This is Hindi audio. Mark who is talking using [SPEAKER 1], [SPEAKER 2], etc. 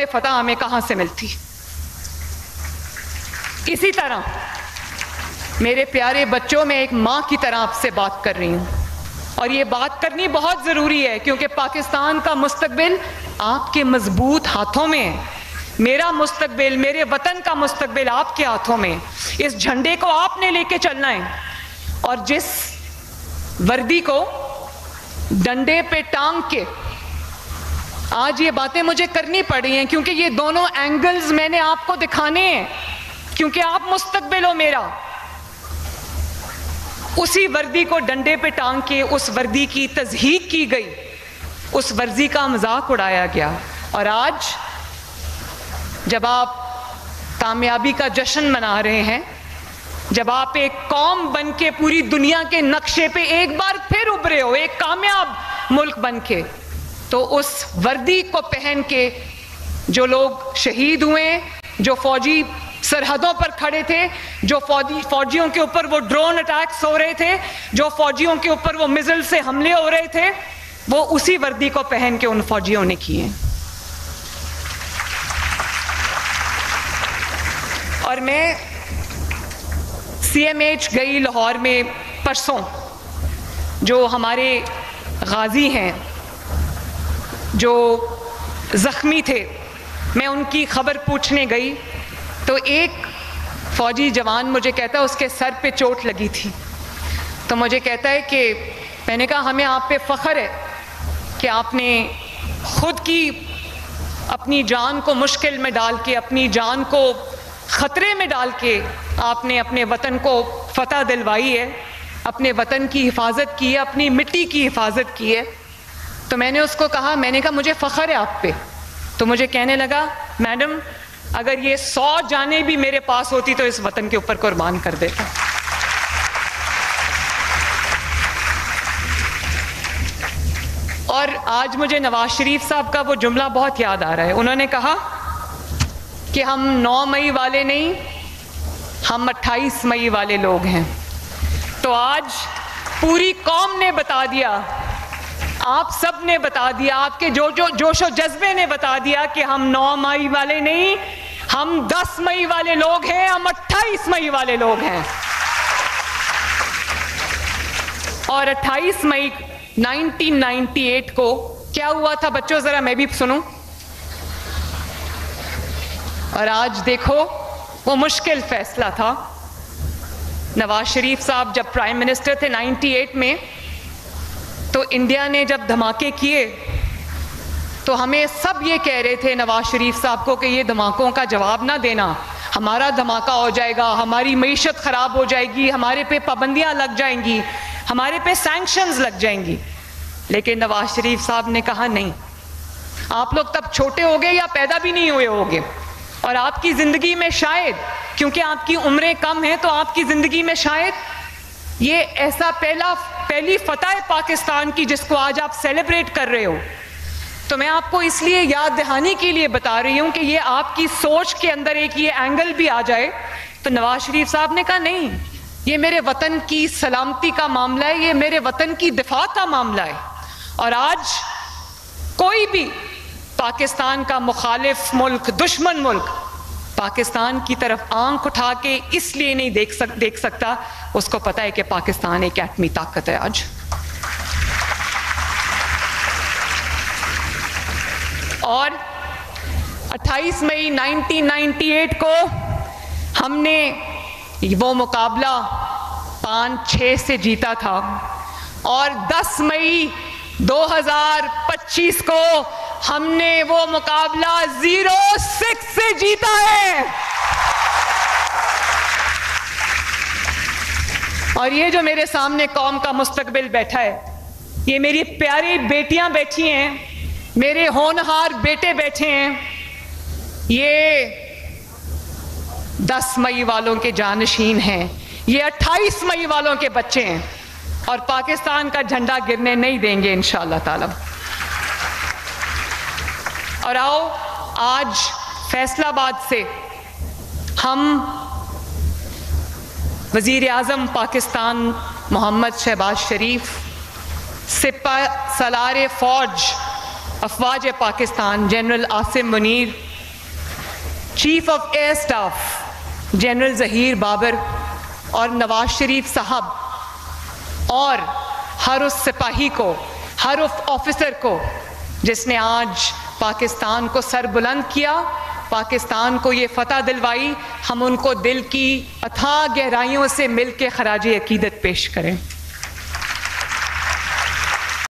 [SPEAKER 1] फतह हमें कहाँ से मिलती। इसी तरह मेरे प्यारे बच्चों, मैं एक माँ की तरह आपसे बात कर रही हूँ, और ये बात करनी बहुत ज़रूरी है क्योंकि पाकिस्तान का मुस्तकबिल आपके मजबूत हाथों में है। मेरा मुस्तकबिल, मेरे वतन का मुस्तकबिल आपके हाथों में। इस झंडे को आपने लेके चलना है, और जिस वर्दी को डंडे पे टांग के आज ये बातें मुझे करनी पड़ी हैं, क्योंकि ये दोनों एंगल्स मैंने आपको दिखाने हैं, क्योंकि आप मुस्तकबिल हो मेरा। उसी वर्दी को डंडे पे टांग के उस वर्दी की तज़हीक की गई, उस वर्दी का मजाक उड़ाया गया। और आज जब आप कामयाबी का जश्न मना रहे हैं, जब आप एक कौम बन के पूरी दुनिया के नक्शे पे एक बार फिर उभरे हो, एक कामयाब मुल्क बन के, तो उस वर्दी को पहन के जो लोग शहीद हुए, जो फौजी सरहदों पर खड़े थे, जो फौजियों के ऊपर वो ड्रोन अटैक्स हो रहे थे, जो फौजियों के ऊपर वो मिसाइल से हमले हो रहे थे, वो उसी वर्दी को पहन के उन फौजियों ने किए। और मैं CMH गई लाहौर में परसों, जो हमारे गाजी हैं जो जख्मी थे, मैं उनकी खबर पूछने गई तो एक फौजी जवान मुझे कहता है उसके सर पे चोट लगी थी। तो मुझे कहता है कि मैंने कहा हमें आप पे फ़ख्र है कि आपने खुद की अपनी जान को मुश्किल में डाल के, अपनी जान को ख़तरे में डाल के आपने अपने वतन को फतह दिलवाई है, अपने वतन की हिफाजत की है, अपनी मिट्टी की हिफाजत की है। तो मैंने उसको कहा, मैंने कहा मुझे फ़ख्र है आप पे। तो मुझे कहने लगा, मैडम अगर ये 100 जानें भी मेरे पास होती तो इस वतन के ऊपर कुर्बान कर देता। और आज मुझे नवाज शरीफ साहब का वो जुमला बहुत याद आ रहा है। उन्होंने कहा कि हम 9 मई वाले नहीं, हम 28 मई वाले लोग हैं। तो आज पूरी कौम ने बता दिया, आप सब ने बता दिया, आपके जोशो जज्बे ने बता दिया कि हम 9 मई वाले नहीं, हम 10 मई वाले लोग हैं, हम 28 मई वाले लोग हैं। और 28 मई 1998 को क्या हुआ था बच्चों, जरा मैं भी सुनूं। और आज देखो वो मुश्किल फैसला था। नवाज शरीफ साहब जब प्राइम मिनिस्टर थे 98 में, तो इंडिया ने जब धमाके किए तो हमें सब ये कह रहे थे नवाज शरीफ साहब को कि ये धमाकों का जवाब ना देना, हमारा धमाका हो जाएगा, हमारी मईशत ख़राब हो जाएगी, हमारे पे पाबंदियां लग जाएंगी, हमारे पे सैंक्शंस लग जाएंगी। लेकिन नवाज शरीफ साहब ने कहा नहीं, आप लोग तब छोटे होगे या पैदा भी नहीं हुए होगे, और आपकी ज़िंदगी में शायद, क्योंकि आपकी उम्रें कम हैं, तो आपकी ज़िंदगी में शायद ये ऐसा पहली फतह पाकिस्तान की जिसको आज आप सेलिब्रेट कर रहे हो। तो मैं आपको इसलिए याद दहानी के लिए बता रही हूँ कि ये आपकी सोच के अंदर एक ये एंगल भी आ जाए। तो नवाज शरीफ साहब ने कहा नहीं, ये मेरे वतन की सलामती का मामला है, ये मेरे वतन की दिफा का मामला है। और आज कोई भी पाकिस्तान का मुखालिफ मुल्क, दुश्मन मुल्क पाकिस्तान की तरफ आंख उठा के इसलिए नहीं देख सकता, उसको पता है कि पाकिस्तान एक एटमी ताकत है। आज और 28 मई 1998 को हमने वो मुकाबला 5-6 से जीता था, और 10 मई 2025 को हमने वो मुकाबला 0-6 से जीता है। और ये जो मेरे सामने कौम का मुस्तकबिल बैठा है, ये मेरी प्यारी बेटियां बैठी हैं, मेरे होनहार बेटे बैठे हैं, ये 10 मई वालों के जानशीन हैं, ये 28 मई वालों के बच्चे हैं, और पाकिस्तान का झंडा गिरने नहीं देंगे इंशाअल्लाह ताला। और आओ आज फैसलाबाद से हम वज़ीर आज़म पाकिस्तान मोहम्मद शहबाज शरीफ, सिपा सलार फ़ौज अफवाज Pakistan general Asim Munir, chief of air staff general Zaheer Babar और नवाज शरीफ साहब और हर उस सिपाही को, हर उस ऑफिसर को जिसने आज पाकिस्तान को सर बुलंद किया, पाकिस्तान को ये फतह दिलवाई, हम उनको दिल की अथाह गहराइयों से मिल के खराज अकीदत पेश करें।